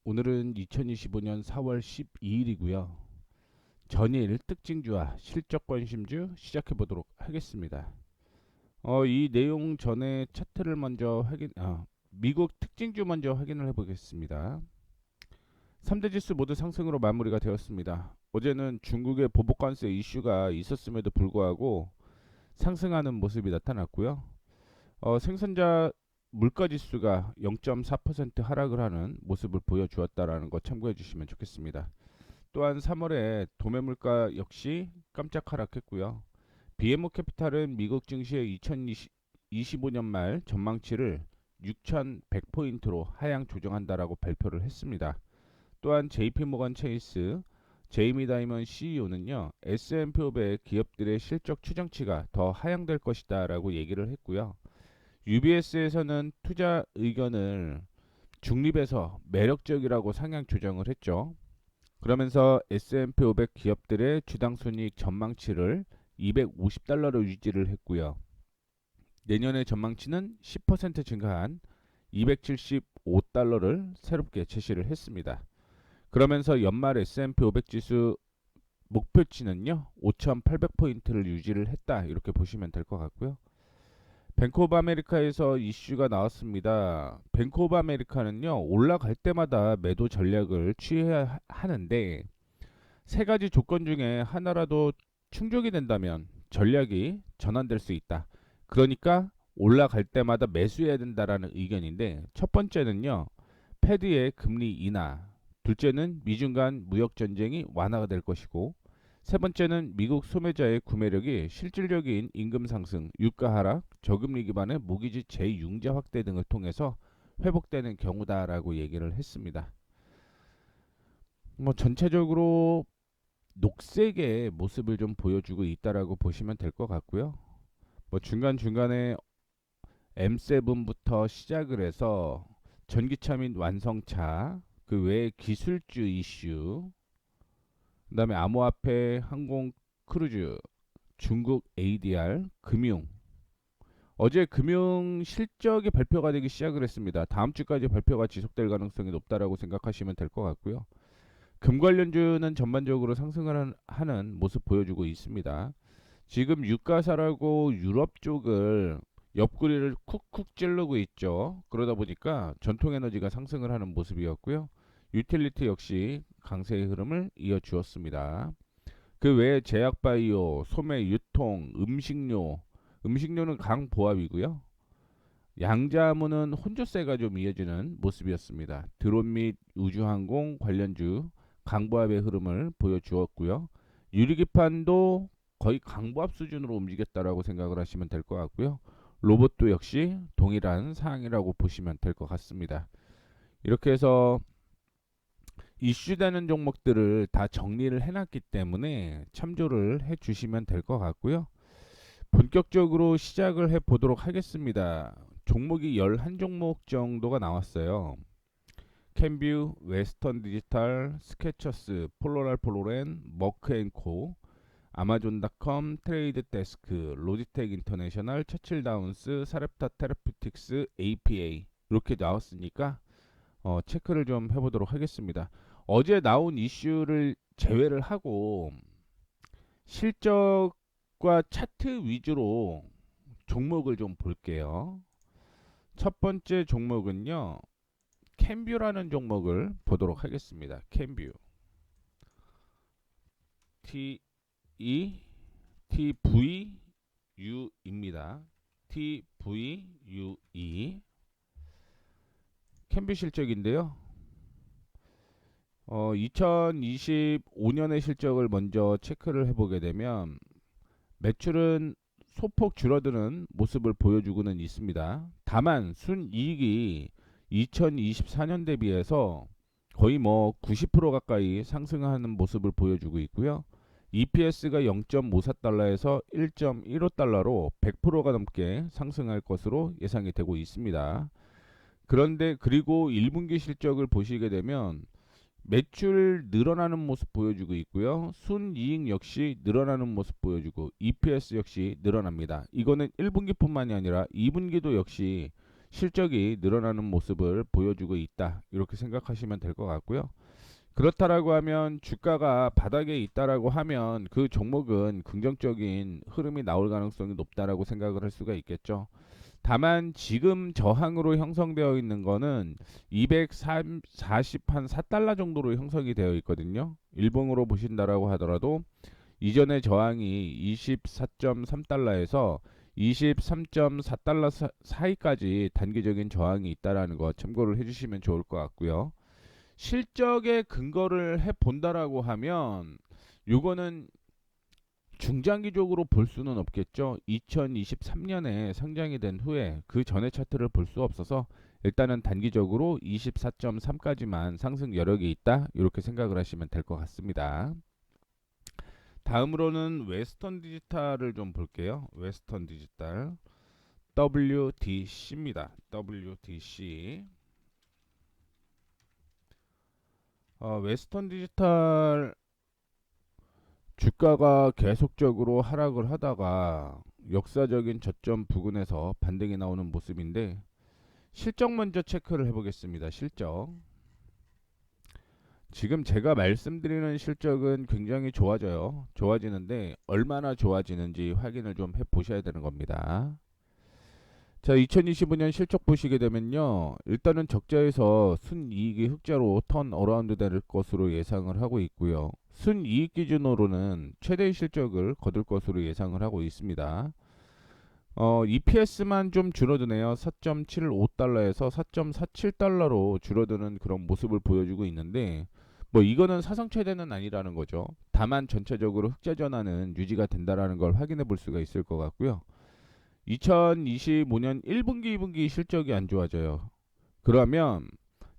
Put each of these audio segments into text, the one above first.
오늘은 2025년 4월 12일이고요. 전일 특징주와 실적 관심주 시작해 보도록 하겠습니다. 이 내용 전에 차트를 먼저 미국 특징주 먼저 확인을 해 보겠습니다. 3대 지수 모두 상승으로 마무리가 되었습니다. 어제는 중국의 보복관세 이슈가 있었음에도 불구하고 상승하는 모습이 나타났고요. 생산자 물가 지수가 0.4% 하락을 하는 모습을 보여주었다라는 거 참고해 주시면 좋겠습니다. 또한 3월에 도매 물가 역시 깜짝 하락했고요. BMO 캐피탈은 미국 증시의 2025년 말 전망치를 6,100포인트로 하향 조정한다라고 발표를 했습니다. 또한 JP 모건 체이스 제이미 다이먼 CEO는요, S&P 500 기업들의 실적 추정치가 더 하향될 것이다라고 얘기를 했고요. UBS에서는 투자 의견을 중립에서 매력적이라고 상향 조정을 했죠. 그러면서 S&P 500 기업들의 주당 손익 전망치를 250달러로 유지를 했고요. 내년의 전망치는 10% 증가한 275달러를 새롭게 제시를 했습니다. 그러면서 연말 S&P 500 지수 목표치는요, 5,800포인트를 유지를 했다. 이렇게 보시면 될 것 같고요. 뱅크 오브 아메리카에서 이슈가 나왔습니다. 뱅크 오브 아메리카는요, 올라갈 때마다 매도 전략을 취해야 하는데 세 가지 조건 중에 하나라도 충족이 된다면 전략이 전환될 수 있다. 그러니까 올라갈 때마다 매수해야 된다라는 의견인데, 첫 번째는요, 패드의 금리 인하, 둘째는 미중 간 무역 전쟁이 완화가 될 것이고, 세 번째는 미국 소매자의 구매력이 실질적인 임금 상승, 유가 하락, 저금리 기반의 모기지 재융자 확대 등을 통해서 회복되는 경우다라고 얘기를 했습니다. 전체적으로 녹색의 모습을 좀 보여주고 있다라고 보시면 될 것 같고요. 중간중간에 M7부터 시작을 해서 전기차 및 완성차, 그 외에 기술주 이슈, 그 다음에 암호화폐, 항공, 크루즈, 중국 ADR, 금융. 어제 금융 실적이 발표가 되기 시작을 했습니다. 다음 주까지 발표가 지속될 가능성이 높다라고 생각하시면 될 것 같고요. 금 관련주는 전반적으로 상승을 하는 모습 보여주고 있습니다. 지금 유가사라고 유럽 쪽을 옆구리를 쿡쿡 찌르고 있죠. 그러다 보니까 전통에너지가 상승을 하는 모습이었고요. 유틸리티 역시 강세의 흐름을 이어주었습니다. 그 외에 제약바이오, 소매, 유통, 음식료는 강보합이고요. 양자무는 혼조세가 좀 이어지는 모습이었습니다. 드론 및 우주항공 관련주 강보합의 흐름을 보여주었고요. 유리기판도 거의 강보합 수준으로 움직였다라고 생각을 하시면 될 것 같고요. 로봇도 역시 동일한 사항이라고 보시면 될 것 같습니다. 이렇게 해서 이슈되는 종목들을 다 정리를 해놨기 때문에 참조를 해주시면 될 것 같고요. 본격적으로 시작을 해보도록 하겠습니다. 종목이 11종목 정도가 나왔어요. 캔뷰, 웨스턴 디지털, 스케쳐스, 폴로랄, 머크앤코, 아마존닷컴, 트레이드 데스크, 로지텍 인터내셔널, 처칠다운스, 사렙타 테라피틱스, APA 이렇게 나왔으니까 체크를 좀 해보도록 하겠습니다. 어제 나온 이슈를 제외를 하고 실적과 차트 위주로 종목을 좀 볼게요. 첫 번째 종목은요, 캔뷰라는 종목을 보도록 하겠습니다. 캔뷰 T E T V U입니다. T V U E 캔뷰 실적인데요. 2025년의 실적을 먼저 체크를 해보게 되면 매출은 소폭 줄어드는 모습을 보여주고는 있습니다. 다만 순이익이 2024년 대비해서 거의 90% 가까이 상승하는 모습을 보여주고 있고요. EPS가 0.54달러에서 1.15달러로 100%가 넘게 상승할 것으로 예상이 되고 있습니다. 그런데 그리고 1분기 실적을 보시게 되면 매출 늘어나는 모습 보여주고 있고요. 순이익 역시 늘어나는 모습 보여주고 EPS 역시 늘어납니다. 이거는 1분기뿐만이 아니라 2분기도 역시 실적이 늘어나는 모습을 보여주고 있다. 이렇게 생각하시면 될 것 같고요. 그렇다라고 하면 주가가 바닥에 있다라고 하면 그 종목은 긍정적인 흐름이 나올 가능성이 높다라고 생각을 할 수가 있겠죠. 다만 지금 저항으로 형성되어 있는 거는 240한 4달러 정도로 형성이 되어 있거든요. 일봉으로 보신다라고 하더라도 이전의 저항이 24.3달러에서 23.4달러 사이까지 단기적인 저항이 있다라는 거 참고를 해주시면 좋을 것 같고요. 실적에 근거를 해 본다라고 하면 요거는 중장기적으로 볼 수는 없겠죠. 2023년에 상장이 된 후에 그 전의 차트를 볼 수 없어서 일단은 단기적으로 24.3까지만 상승 여력이 있다. 이렇게 생각을 하시면 될 것 같습니다. 다음으로는 웨스턴 디지털을 좀 볼게요. 웨스턴 디지털 WDC입니다. WDC. 웨스턴 디지털 주가가 계속적으로 하락을 하다가 역사적인 저점 부근에서 반등이 나오는 모습인데 실적 먼저 체크를 해보겠습니다. 실적. 지금 제가 말씀드리는 실적은 굉장히 좋아져요. 좋아지는데 얼마나 좋아지는지 확인을 좀 해보셔야 되는 겁니다. 자, 2025년 실적 보시게 되면요. 일단은 적자에서 순이익이 흑자로 턴 어라운드 될 것으로 예상을 하고 있고요. 순이익 기준으로는 최대 실적을 거둘 것으로 예상을 하고 있습니다. EPS만 좀 줄어드네요. 4.75달러에서 4.47달러로 줄어드는 그런 모습을 보여주고 있는데 뭐 이거는 사상 최대는 아니라는 거죠. 다만 전체적으로 흑자 전환은 유지가 된다라는 걸 확인해 볼 수가 있을 것 같고요. 2025년 1분기, 2분기 실적이 안 좋아져요. 그러면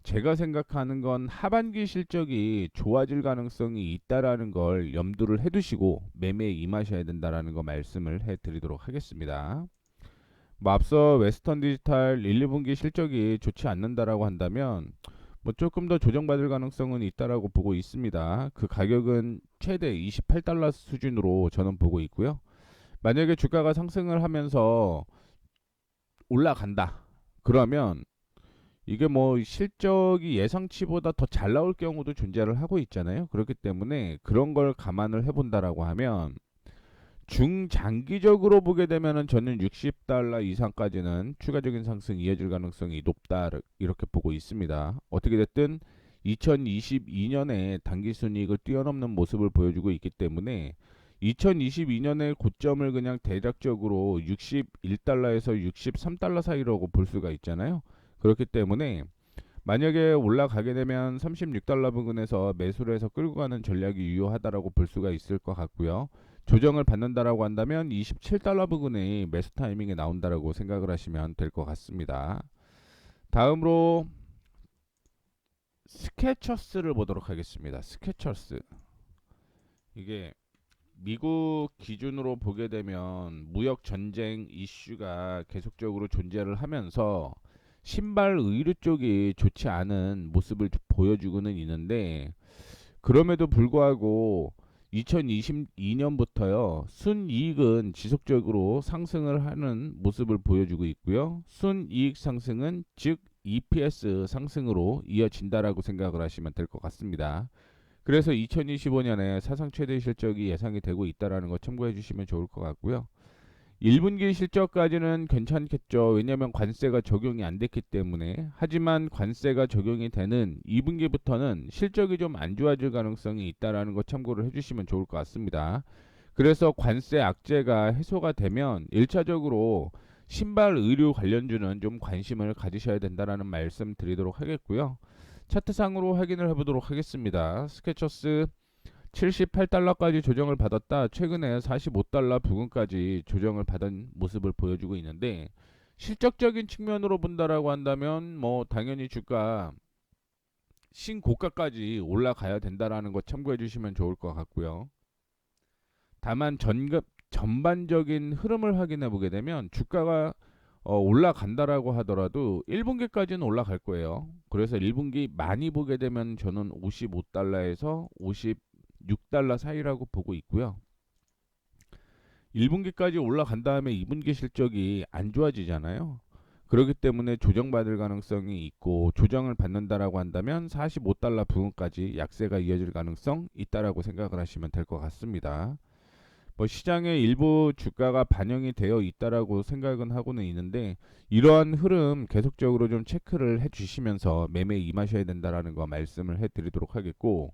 제가 생각하는 건 하반기 실적이 좋아질 가능성이 있다라는 걸 염두를 해두시고 매매에 임하셔야 된다라는 거 말씀을 해드리도록 하겠습니다. 뭐 앞서 웨스턴 디지털 1, 2분기 실적이 좋지 않는다라고 한다면 뭐 조금 더 조정받을 가능성은 있다라고 보고 있습니다. 그 가격은 최대 28달러 수준으로 저는 보고 있고요. 만약에 주가가 상승을 하면서 올라간다. 그러면 이게 뭐 실적이 예상치보다 더 잘 나올 경우도 존재를 하고 있잖아요. 그렇기 때문에 그런 걸 감안을 해본다라고 하면 중장기적으로 보게 되면은 저는 60달러 이상까지는 추가적인 상승이 이어질 가능성이 높다 이렇게 보고 있습니다. 어떻게 됐든 2022년에 단기순이익을 뛰어넘는 모습을 보여주고 있기 때문에 2022년의 고점을 그냥 대략적으로 61달러에서 63달러 사이라고 볼 수가 있잖아요. 그렇기 때문에 만약에 올라가게 되면 36달러 부근에서 매수를 해서 끌고 가는 전략이 유효하다라고 볼 수가 있을 것 같고요. 조정을 받는다라고 한다면 27달러 부근의 매수 타이밍이 나온다라고 생각을 하시면 될 것 같습니다. 다음으로 스케쳐스를 보도록 하겠습니다. 스케쳐스. 이게 미국 기준으로 보게 되면 무역 전쟁 이슈가 계속적으로 존재를 하면서 신발 의류 쪽이 좋지 않은 모습을 보여주고는 있는데 그럼에도 불구하고 2022년부터요 순이익은 지속적으로 상승을 하는 모습을 보여주고 있고요. 순이익 상승은 즉 EPS 상승으로 이어진다라고 생각을 하시면 될 것 같습니다. 그래서 2025년에 사상 최대 실적이 예상이 되고 있다라는 거 참고해 주시면 좋을 것 같고요. 1분기 실적까지는 괜찮겠죠. 왜냐하면 관세가 적용이 안 됐기 때문에. 하지만 관세가 적용이 되는 2분기부터는 실적이 좀 안 좋아질 가능성이 있다라는 거 참고를 해주시면 좋을 것 같습니다. 그래서 관세 악재가 해소가 되면 1차적으로 신발 의류 관련주는 좀 관심을 가지셔야 된다라는 말씀 드리도록 하겠고요. 차트상으로 확인을 해보도록 하겠습니다. 스케쳐스 78달러까지 조정을 받았다. 최근에 45달러 부근까지 조정을 받은 모습을 보여주고 있는데 실적적인 측면으로 본다라고 한다면 뭐 당연히 주가 신고가까지 올라가야 된다라는 거 참고해 주시면 좋을 것 같고요. 다만 전반적인 흐름을 확인해 보게 되면 주가가 올라간다라고 하더라도 1분기까지는 올라갈 거예요. 그래서 1분기 많이 보게 되면 저는 55달러에서 56달러 사이라고 보고 있고요. 1분기까지 올라간 다음에 2분기 실적이 안 좋아지잖아요. 그렇기 때문에 조정받을 가능성이 있고, 조정을 받는다라고 한다면 45달러 부근까지 약세가 이어질 가능성 있다라고 생각을 하시면 될 것 같습니다. 뭐 시장의 일부 주가가 반영이 되어 있다라고 생각은 하고는 있는데, 이러한 흐름 계속적으로 좀 체크를 해 주시면서 매매에 임하셔야 된다라는 거 말씀을 해 드리도록 하겠고,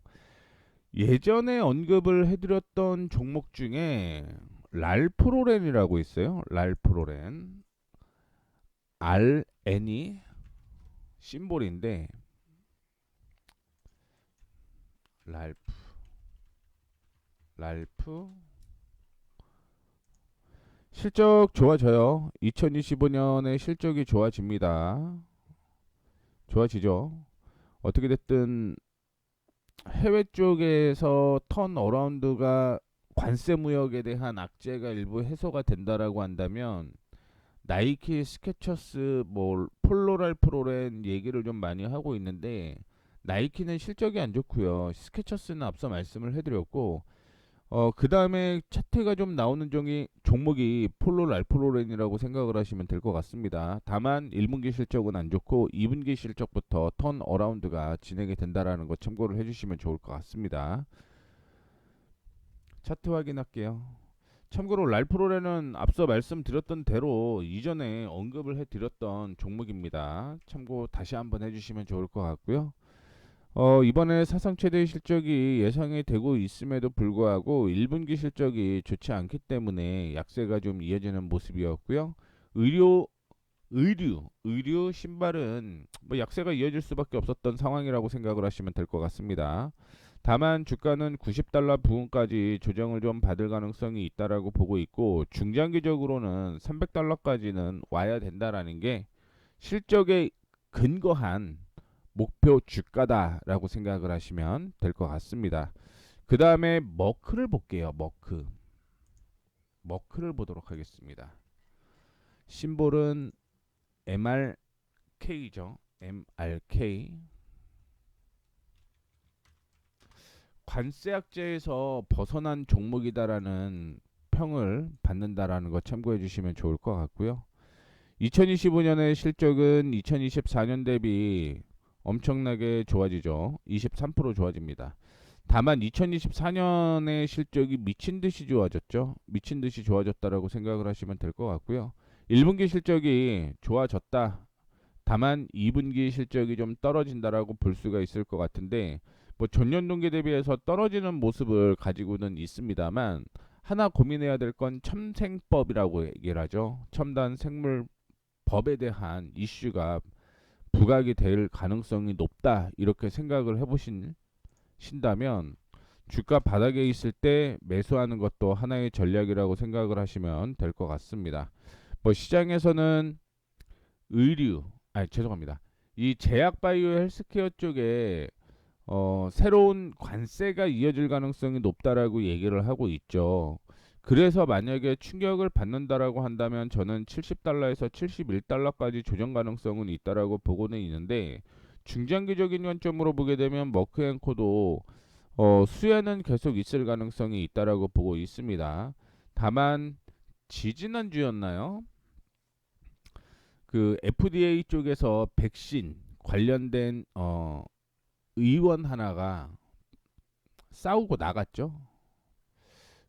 예전에 언급을 해 드렸던 종목 중에 랄프로렌이라고 있어요. 랄프로렌. RN이 심볼인데, 랄프 랄프 실적 좋아져요. 2025년에 실적이 좋아집니다. 좋아지죠. 어떻게 됐든 해외 쪽에서 턴 어라운드가 관세 무역에 대한 악재가 일부 해소가 된다라고 한다면, 나이키, 스케쳐스, 뭐 폴로랄프로렌 얘기를 좀 많이 하고 있는데, 나이키는 실적이 안 좋고요. 스케쳐스는 앞서 말씀을 해드렸고, 그 다음에 차트가 좀 나오는 종목이 폴로랄프로렌이라고 생각을 하시면 될 것 같습니다. 다만 1분기 실적은 안 좋고 2분기 실적부터 턴 어라운드가 진행이 된다라는 거 참고를 해주시면 좋을 것 같습니다. 차트 확인할게요. 참고로 랄프로렌은 앞서 말씀드렸던 대로 이전에 언급을 해드렸던 종목입니다. 참고 다시 한번 해주시면 좋을 것 같고요. 이번에 사상 최대 실적이 예상이 되고 있음에도 불구하고 1분기 실적이 좋지 않기 때문에 약세가 좀 이어지는 모습이었고요. 의료 의류 신발은 뭐 약세가 이어질 수밖에 없었던 상황이라고 생각을 하시면 될 것 같습니다. 다만 주가는 90달러 부근까지 조정을 좀 받을 가능성이 있다라고 보고 있고, 중장기적으로는 300달러까지는 와야 된다라는 게 실적에 근거한 목표 주가다라고 생각을 하시면 될 것 같습니다. 그 다음에 머크를 볼게요. 머크를 보도록 하겠습니다. 심볼은 MRK죠. MRK. 관세 악재에서 벗어난 종목이다라는 평을 받는다라는 거 참고해 주시면 좋을 것 같고요. 2025년의 실적은 2024년 대비 엄청나게 좋아지죠. 23% 좋아집니다. 다만 2024년의 실적이 미친 듯이 좋아졌죠. 미친 듯이 좋아졌다라고 생각을 하시면 될 것 같고요. 1분기 실적이 좋아졌다. 다만 2분기 실적이 좀 떨어진다라고 볼 수가 있을 것 같은데, 뭐 전년 동기 대비해서 떨어지는 모습을 가지고는 있습니다만, 하나 고민해야 될 건 첨생법이라고 얘기를 하죠. 첨단 생물 법에 대한 이슈가 부각이 될 가능성이 높다, 이렇게 생각을 해보신다면 주가 바닥에 있을 때 매수하는 것도 하나의 전략이라고 생각을 하시면 될 것 같습니다. 뭐 시장에서는 죄송합니다. 이 제약 바이오 헬스케어 쪽에 새로운 관세가 이어질 가능성이 높다라고 얘기를 하고 있죠. 그래서 만약에 충격을 받는다라고 한다면 저는 70달러에서 71달러까지 조정 가능성은 있다라고 보고는 있는데, 중장기적인 관점으로 보게 되면 머크앤코도 수혜는 계속 있을 가능성이 있다라고 보고 있습니다. 다만 지지난주였나요? 그 FDA 쪽에서 백신 관련된 의원 하나가 싸우고 나갔죠.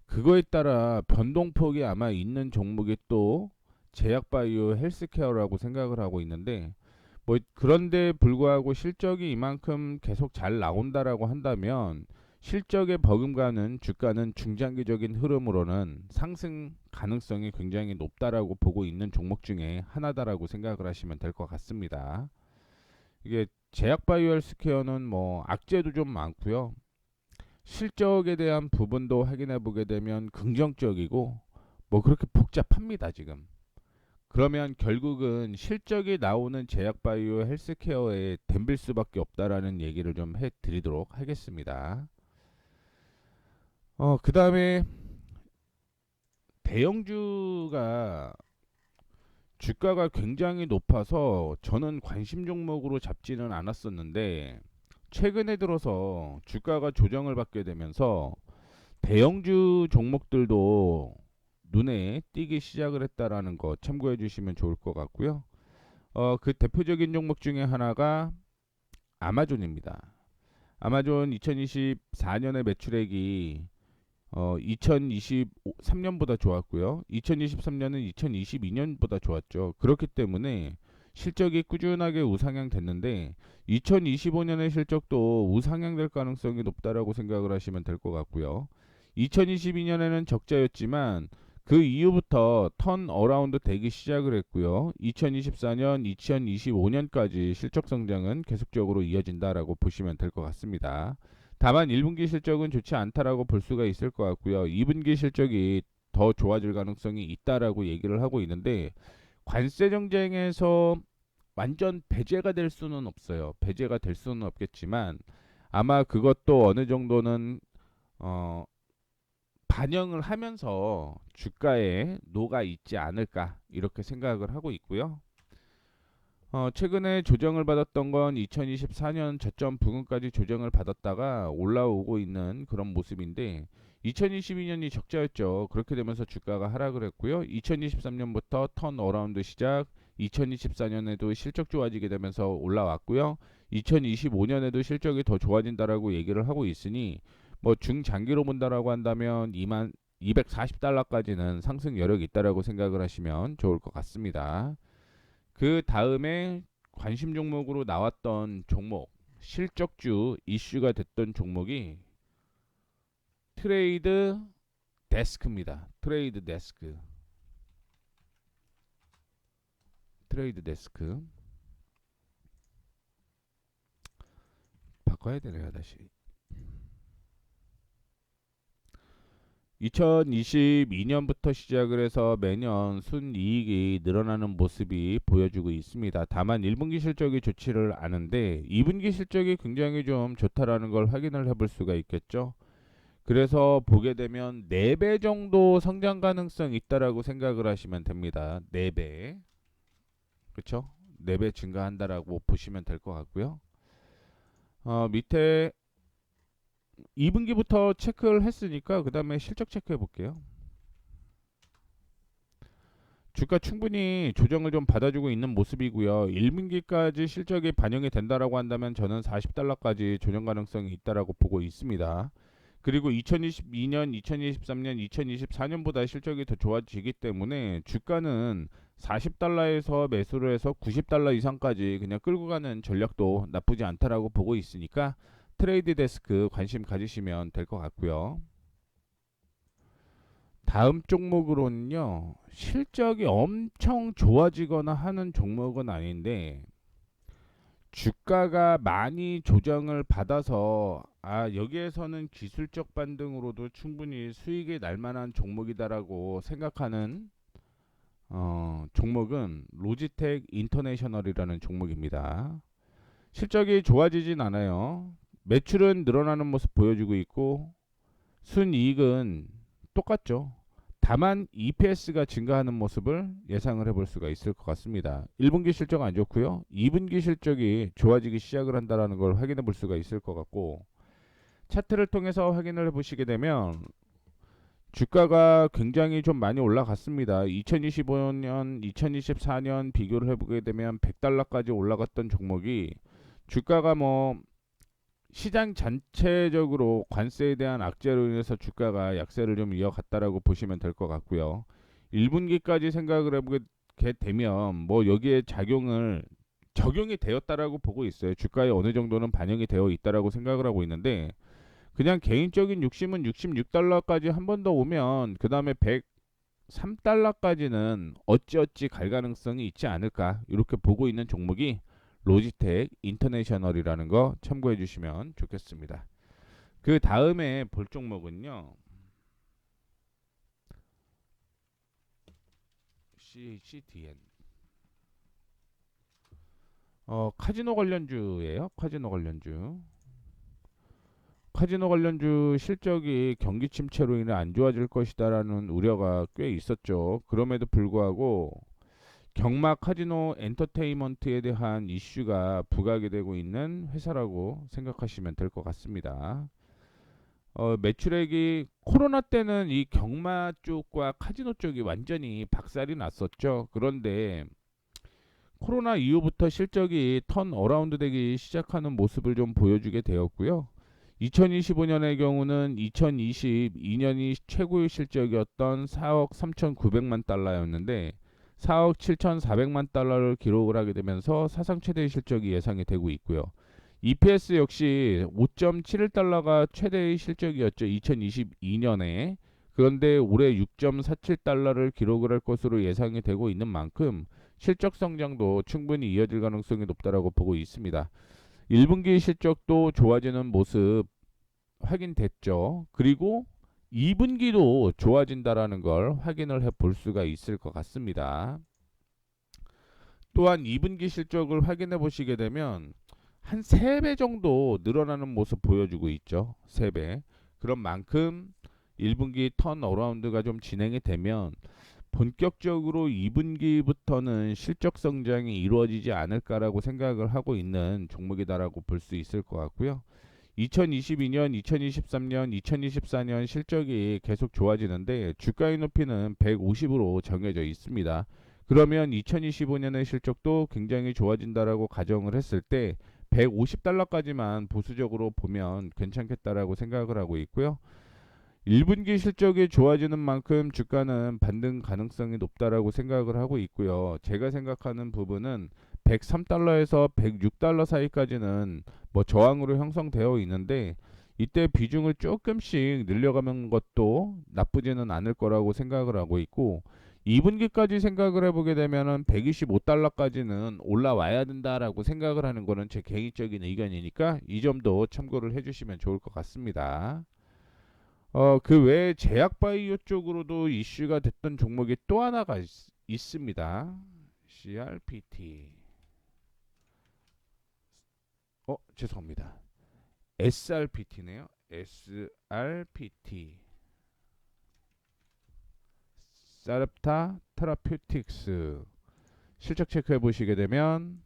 그거에 따라 변동폭이 아마 있는 종목이 또 제약바이오 헬스케어라고 생각을 하고 있는데, 뭐 그런데 불구하고 실적이 이만큼 계속 잘 나온다라고 한다면 실적에 버금가는 주가는 중장기적인 흐름으로는 상승 가능성이 굉장히 높다라고 보고 있는 종목 중에 하나다라고 생각을 하시면 될 것 같습니다. 이게 제약바이오 헬스케어는 뭐 악재도 좀 많고요. 실적에 대한 부분도 확인해 보게 되면 긍정적이고, 뭐 그렇게 복잡합니다 지금. 그러면 결국은 실적이 나오는 제약바이오 헬스케어에 덤빌 수밖에 없다라는 얘기를 좀 해드리도록 하겠습니다. 그 다음에 대형주가 주가가 굉장히 높아서 저는 관심 종목으로 잡지는 않았었는데, 최근에 들어서 주가가 조정을 받게 되면서 대형주 종목들도 눈에 띄기 시작을 했다라는 거 참고해 주시면 좋을 것 같고요. 그 대표적인 종목 중에 하나가 아마존입니다. 아마존 2024년의 매출액이 2023년보다 좋았고요. 2023년은 2022년보다 좋았죠. 그렇기 때문에 실적이 꾸준하게 우상향 됐는데 2025년의 실적도 우상향 될 가능성이 높다라고 생각을 하시면 될 것 같고요. 2022년에는 적자였지만 그 이후부터 턴 어라운드 되기 시작을 했고요. 2024년, 2025년까지 실적 성장은 계속적으로 이어진다라고 보시면 될 것 같습니다. 다만 1분기 실적은 좋지 않다라고 볼 수가 있을 것 같고요. 2분기 실적이 더 좋아질 가능성이 있다라고 얘기를 하고 있는데 관세 정쟁에서 완전 배제가 될 수는 없어요. 배제가 될 수는 없겠지만 아마 그것도 어느 정도는 어, 반영을 하면서 주가에 녹아 있지 않을까 이렇게 생각을 하고 있고요. 최근에 조정을 받았던 건 2024년 저점 부근까지 조정을 받았다가 올라오고 있는 그런 모습인데 2022년이 적자였죠. 그렇게 되면서 주가가 하락을 했고요. 2023년부터 턴 어라운드 시작, 2024년에도 실적 좋아지게 되면서 올라왔고요. 2025년에도 실적이 더 좋아진다라고 얘기를 하고 있으니 뭐 중장기로 본다라고 한다면 2만 240달러까지는 상승 여력이 있다라고 생각을 하시면 좋을 것 같습니다. 그 다음에 관심 종목으로 나왔던 종목, 실적주 이슈가 됐던 종목이 트레이드 데스크입니다. 트레이드 데스크. 트레이드 데스크. 바꿔야 되네요, 다시. 2022년부터 시작을 해서 매년 순이익이 늘어나는 모습이 보여주고 있습니다. 다만 1분기 실적이 좋지를 않은데 2분기 실적이 굉장히 좀 좋다라는 걸 확인을 해볼 수가 있겠죠. 그래서 보게 되면 4배 정도 성장 가능성 있다라고 생각을 하시면 됩니다. 4배. 그렇죠? 4배 증가한다라고 보시면 될 것 같고요. 밑에 2분기부터 체크를 했으니까 그 다음에 실적 체크해 볼게요. 주가 충분히 조정을 좀 받아주고 있는 모습이고요. 1분기까지 실적이 반영이 된다라고 한다면 저는 40달러까지 조정 가능성이 있다라고 보고 있습니다. 그리고 2022년, 2023년, 2024년보다 실적이 더 좋아지기 때문에 주가는 40달러에서 매수를 해서 90달러 이상까지 그냥 끌고 가는 전략도 나쁘지 않다라고 보고 있으니까 트레이드 데스크 관심 가지시면 될 것 같고요. 다음 종목으로는요, 실적이 엄청 좋아지거나 하는 종목은 아닌데, 주가가 많이 조정을 받아서, 여기에서는 기술적 반등으로도 충분히 수익이 날 만한 종목이다라고 생각하는, 종목은 로지텍 인터내셔널이라는 종목입니다. 실적이 좋아지진 않아요. 매출은 늘어나는 모습 보여주고 있고, 순이익은 똑같죠. 다만 EPS가 증가하는 모습을 예상을 해볼 수가 있을 것 같습니다. 1분기 실적 안 좋고요. 2분기 실적이 좋아지기 시작을 한다는 걸 확인해 볼 수가 있을 것 같고 차트를 통해서 확인을 해보시게 되면 주가가 굉장히 좀 많이 올라갔습니다. 2025년, 2024년 비교를 해보게 되면 100달러까지 올라갔던 종목이 주가가 뭐 시장 전체적으로 관세에 대한 악재로 인해서 주가가 약세를 좀 이어갔다라고 보시면 될 것 같고요. 1분기까지 생각을 해보게 되면 뭐 여기에 적용이 되었다라고 보고 있어요. 주가에 어느 정도는 반영이 되어 있다라고 생각을 하고 있는데 그냥 개인적인 욕심은 66달러까지 한 번 더 오면 그 다음에 103달러까지는 어찌어찌 갈 가능성이 있지 않을까 이렇게 보고 있는 종목이 로지텍 인터내셔널이라는 거 참고해 주시면 좋겠습니다. 그 다음에 볼 종목은요. CHDN. 카지노 관련주예요. 카지노 관련주. 카지노 관련주 실적이 경기 침체로 인해 안 좋아질 것이다라는 우려가 꽤 있었죠. 그럼에도 불구하고 경마 카지노 엔터테인먼트에 대한 이슈가 부각이 되고 있는 회사라고 생각하시면 될 것 같습니다. 매출액이 코로나 때는 이 경마 쪽과 카지노 쪽이 완전히 박살이 났었죠. 그런데 코로나 이후부터 실적이 턴 어라운드 되기 시작하는 모습을 좀 보여주게 되었고요. 2025년의 경우는 2022년이 최고의 실적이었던 4억 3,900만 달러였는데 4억 7,400만 달러를 기록을 하게 되면서 사상 최대의 실적이 예상이 되고 있고요. EPS 역시 5.71달러가 최대의 실적이었죠. 2022년에. 그런데 올해 6.47달러를 기록을 할 것으로 예상이 되고 있는 만큼 실적 성장도 충분히 이어질 가능성이 높다라고 보고 있습니다. 1분기 실적도 좋아지는 모습 확인됐죠. 그리고 2분기도 좋아진다라는 걸 확인을 해 볼 수가 있을 것 같습니다. 또한 2분기 실적을 확인해 보시게 되면 한 3배 정도 늘어나는 모습 보여주고 있죠. 3배. 그런 만큼 1분기 턴 어라운드가 좀 진행이 되면 본격적으로 2분기부터는 실적 성장이 이루어지지 않을까라고 생각을 하고 있는 종목이다라고 볼 수 있을 것 같고요. 2022년, 2023년, 2024년 실적이 계속 좋아지는데 주가의 높이는 150으로 정해져 있습니다. 그러면 2025년의 실적도 굉장히 좋아진다라고 가정을 했을 때 150달러까지만 보수적으로 보면 괜찮겠다라고 생각을 하고 있고요. 1분기 실적이 좋아지는 만큼 주가는 반등 가능성이 높다라고 생각을 하고 있고요. 제가 생각하는 부분은 103달러에서 106달러 사이까지는 뭐 저항으로 형성되어 있는데 이때 비중을 조금씩 늘려가는 것도 나쁘지는 않을 거라고 생각을 하고 있고 2분기까지 생각을 해보게 되면은 125달러까지는 올라와야 된다라고 생각을 하는 거는 제 개인적인 의견이니까 이 점도 참고를 해주시면 좋을 것 같습니다. 그 외에 제약 바이오 쪽으로도 이슈가 됐던 종목이 또 하나가 있습니다. CRPT. 죄송합니다. SRPT네요. SRPT. 사렙타 테라퓨틱스. 실적 체크해 보시게 되면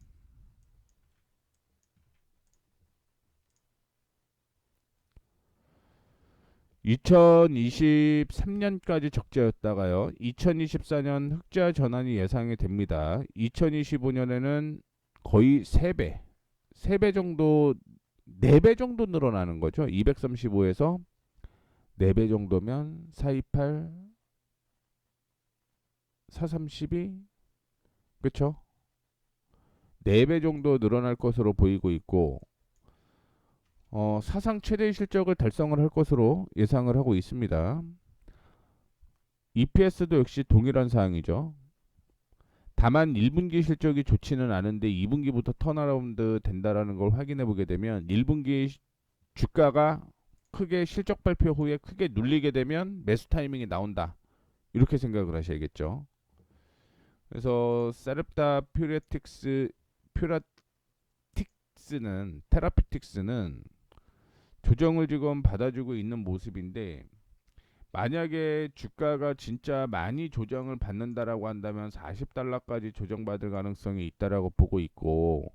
2023년까지 적자였다가요. 2024년 흑자 전환이 예상이 됩니다. 2025년에는 거의 3배, 3배 정도, 4배 정도 늘어나는 거죠. 235에서 4배 정도면 428, 432, 그쵸? 4배 정도 늘어날 것으로 보이고 있고 사상 최대의 실적을 달성을 할 것으로 예상을 하고 있습니다. EPS도 역시 동일한 사항이죠. 다만 1분기 실적이 좋지는 않은데 2분기부터 턴어라운드 된다라는 걸 확인해 보게 되면 1분기 주가가 크게 실적 발표 후에 크게 눌리게 되면 매수 타이밍이 나온다. 이렇게 생각을 하셔야겠죠. 그래서 세렙다 퓨라틱스는 테라피틱스는 조정을 지금 받아주고 있는 모습인데 만약에 주가가 진짜 많이 조정을 받는다라고 한다면 40달러까지 조정받을 가능성이 있다라고 보고 있고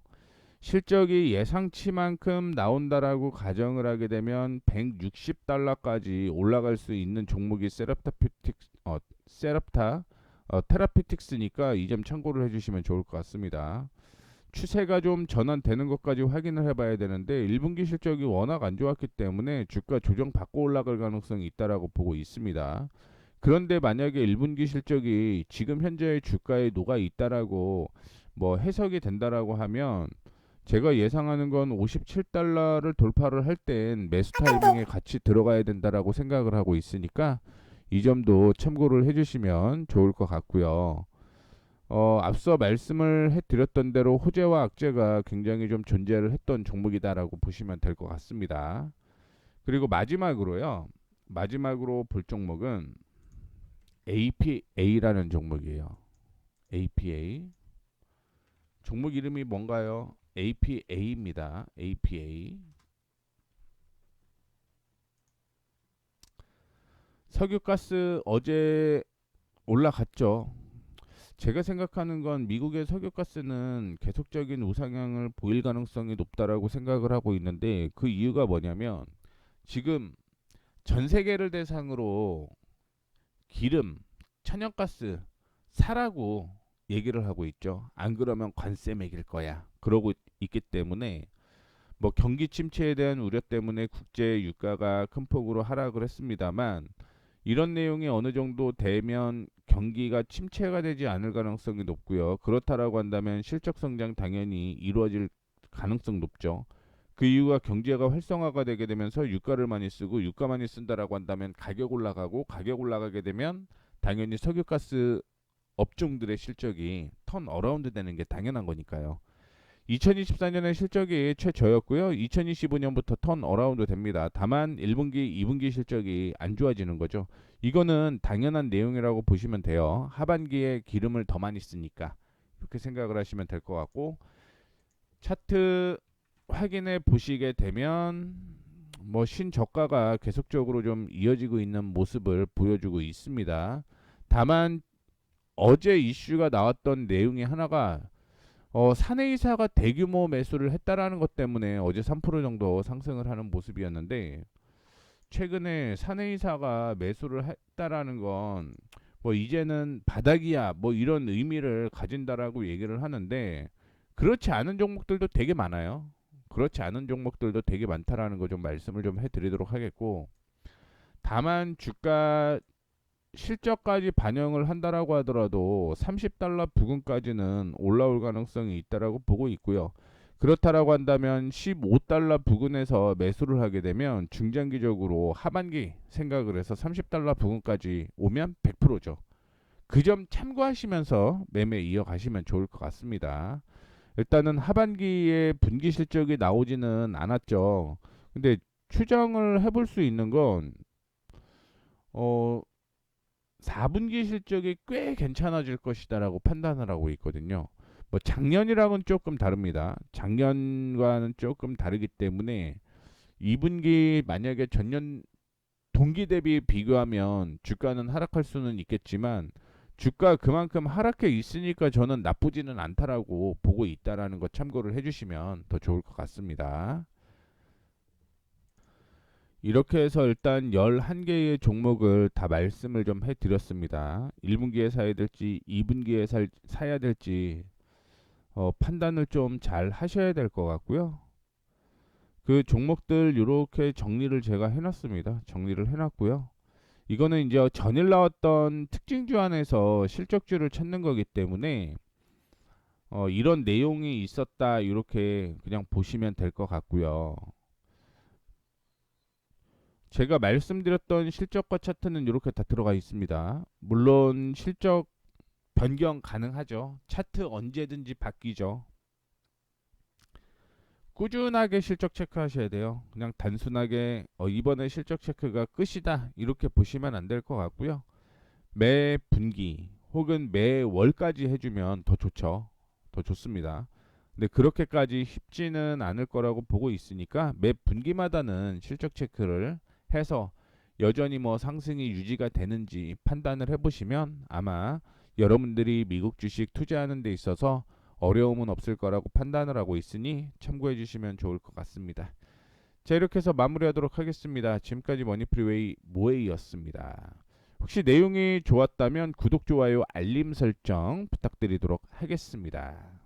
실적이 예상치만큼 나온다라고 가정을 하게 되면 160달러까지 올라갈 수 있는 종목이 세럽타 테라피틱스니까 이 점 참고를 해주시면 좋을 것 같습니다. 추세가 좀 전환되는 것까지 확인을 해봐야 되는데 1분기 실적이 워낙 안 좋았기 때문에 주가 조정 받고 올라갈 가능성이 있다라고 보고 있습니다. 그런데 만약에 1분기 실적이 지금 현재의 주가에 녹아 있다라고 뭐 해석이 된다라고 하면 제가 예상하는 건 57달러를 돌파를 할 땐 매수 타이밍에 같이 들어가야 된다라고 생각을 하고 있으니까 이 점도 참고를 해주시면 좋을 것 같고요. 앞서 말씀을 해드렸던 대로 호재와 악재가 굉장히 좀 존재를 했던 종목이다라고 보시면 될 것 같습니다. 그리고 마지막으로 볼 종목은 APA라는 종목이에요. APA. 종목 이름이 뭔가요? APA입니다. APA. 석유가스 어제 올라갔죠. 제가 생각하는 건 미국의 석유가스는 계속적인 우상향을 보일 가능성이 높다라고 생각을 하고 있는데 그 이유가 뭐냐면 지금 전 세계를 대상으로 기름, 천연가스 사라고 얘기를 하고 있죠. 안 그러면 관세 매길 거야. 그러고 있기 때문에 뭐 경기 침체에 대한 우려 때문에 국제 유가가 큰 폭으로 하락을 했습니다만 이런 내용이 어느 정도 되면 경기가 침체가 되지 않을 가능성이 높고요. 그렇다라고 한다면 실적 성장 당연히 이루어질 가능성 높죠. 그 이유가 경제가 활성화가 되게 되면서 유가를 많이 쓰고 유가 많이 쓴다라고 한다면 가격 올라가고 가격 올라가게 되면 당연히 석유가스 업종들의 실적이 턴 어라운드 되는 게 당연한 거니까요. 2024년에 실적이 최저였고요. 2025년부터 턴 어라운드 됩니다. 다만 1분기, 2분기 실적이 안 좋아지는 거죠. 이거는 당연한 내용이라고 보시면 돼요. 하반기에 기름을 더 많이 쓰니까 이렇게 생각을 하시면 될 것 같고 차트 확인해 보시게 되면 뭐 신저가가 계속적으로 좀 이어지고 있는 모습을 보여주고 있습니다. 다만 어제 이슈가 나왔던 내용이 하나가 사내이사가 대규모 매수를 했다라는 것 때문에 어제 3% 정도 상승을 하는 모습이었는데 최근에 사내이사가 매수를 했다라는 건 뭐 이제는 바닥이야 뭐 이런 의미를 가진다라고 얘기를 하는데 그렇지 않은 종목들도 되게 많아요. 그렇지 않은 종목들도 되게 많다라는 거 좀 말씀을 좀 해드리도록 하겠고 다만 주가 실적까지 반영을 한다라고 하더라도 30달러 부근까지는 올라올 가능성이 있다라고 보고 있고요. 그렇다라고 한다면 15달러 부근에서 매수를 하게 되면 중장기적으로 하반기 생각을 해서 30달러 부근까지 오면 100%죠. 그 점 참고하시면서 매매 이어가시면 좋을 것 같습니다. 일단은 하반기에 분기 실적이 나오지는 않았죠. 근데 추정을 해볼 수 있는 건 어, 4분기 실적이 꽤 괜찮아질 것이다라고 판단을 하고 있거든요. 뭐 작년이랑은 조금 다릅니다. 작년과는 조금 다르기 때문에 2분기 만약에 전년 동기 대비 비교하면 주가는 하락할 수는 있겠지만 주가 그만큼 하락해 있으니까 저는 나쁘지는 않다라고 보고 있다라는 거 참고를 해주시면 더 좋을 것 같습니다. 이렇게 해서 일단 11개의 종목을 다 말씀을 좀 해드렸습니다. 1분기에 사야 될지 2분기에 사야 될지 판단을 좀 잘 하셔야 될 것 같고요. 그 종목들 이렇게 정리를 제가 해놨습니다. 정리를 해놨고요. 이거는 이제 전일 나왔던 특징주 안에서 실적주를 찾는 거기 때문에 이런 내용이 있었다 이렇게 그냥 보시면 될 것 같고요. 제가 말씀드렸던 실적과 차트는 이렇게 다 들어가 있습니다. 물론 실적 변경 가능하죠. 차트 언제든지 바뀌죠. 꾸준하게 실적 체크하셔야 돼요. 그냥 단순하게 이번에 실적 체크가 끝이다 이렇게 보시면 안 될 것 같고요. 매 분기 혹은 매 월까지 해주면 더 좋죠. 더 좋습니다. 근데 그렇게까지 쉽지는 않을 거라고 보고 있으니까 매 분기마다는 실적 체크를 해서 여전히 뭐 상승이 유지가 되는지 판단을 해보시면 아마 여러분들이 미국 주식 투자하는 데 있어서 어려움은 없을 거라고 판단을 하고 있으니 참고해 주시면 좋을 것 같습니다. 자, 이렇게 해서 마무리하도록 하겠습니다. 지금까지 머니프리웨이 모에이였습니다. 혹시 내용이 좋았다면 구독, 좋아요, 알림 설정 부탁드리도록 하겠습니다.